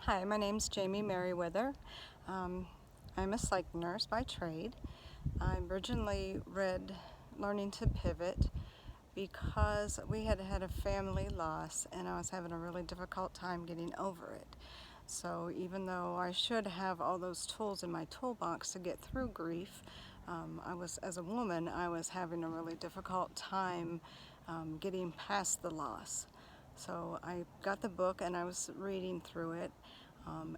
Hi, my name's Jamie Merriweather. Um, I'm a psych nurse by trade. I originally read Learning to Pivot because we had had a family loss and I was having a really difficult time getting over it. So even though I should have all those tools in my toolbox to get through grief, as a woman, I was having a really difficult time getting past the loss. So I got the book and I was reading through it,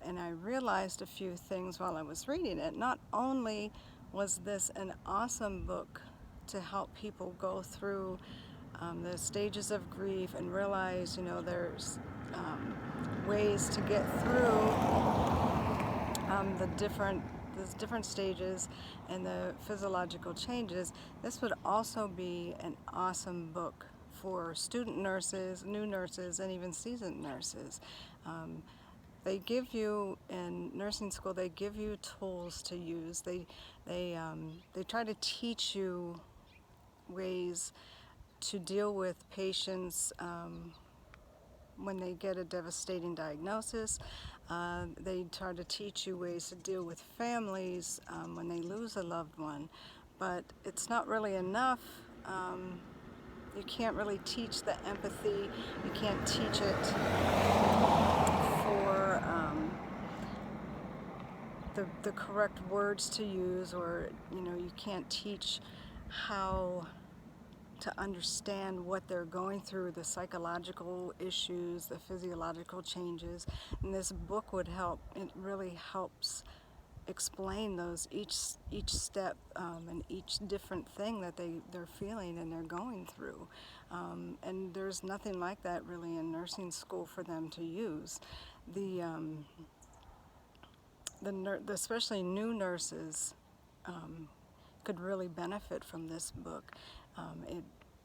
and I realized a few things while I was reading it. Not only was this an awesome book to help people go through the stages of grief and realize, there's ways to get through the different stages and the physiological changes. This would also be an awesome book for student nurses, new nurses, and even seasoned nurses. They give you in nursing school. They give you tools to use. They try to teach you ways to deal with patients when they get a devastating diagnosis. They try to teach you ways to deal with families when they lose a loved one, but it's not really enough. You can't really teach the empathy. You can't teach it for the correct words to use, or you can't teach how to understand what they're going through, the psychological issues, the physiological changes. And this book would help. It really helps explain those each step and each different thing that they're feeling and they're going through. And there's nothing like that really in nursing school for them to use. Especially new nurses could really benefit from this book.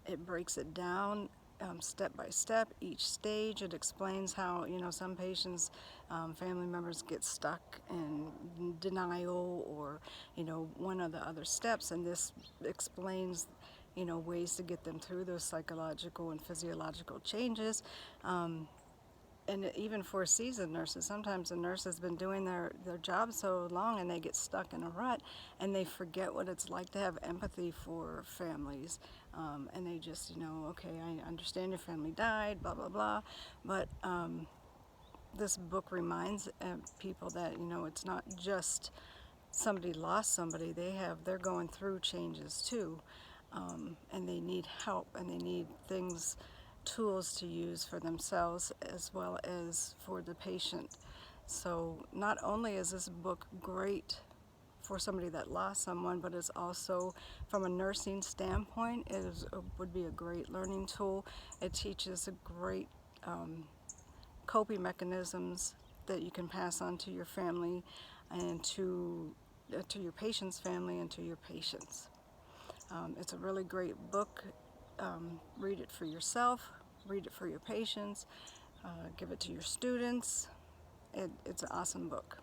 It breaks it down step by step, each stage. It explains how some patients, family members get stuck in denial or one of the other steps, and this explains ways to get them through those psychological and physiological changes. And even for seasoned nurses, sometimes a nurse has been doing their job so long and they get stuck in a rut and they forget what it's like to have empathy for families. And they just, okay, I understand your family died, blah, blah, blah. But this book reminds people that, it's not just somebody lost somebody, they're going through changes too. And they need help and they need tools to use for themselves as well as for the patient. So not only is this book great for somebody that lost someone, but it's also, from a nursing standpoint, would be a great learning tool. It teaches a great coping mechanisms that you can pass on to your family and to your patient's family and to your patients. It's a really great book. Read it for yourself, read it for your patients, give it to your students. It's an awesome book.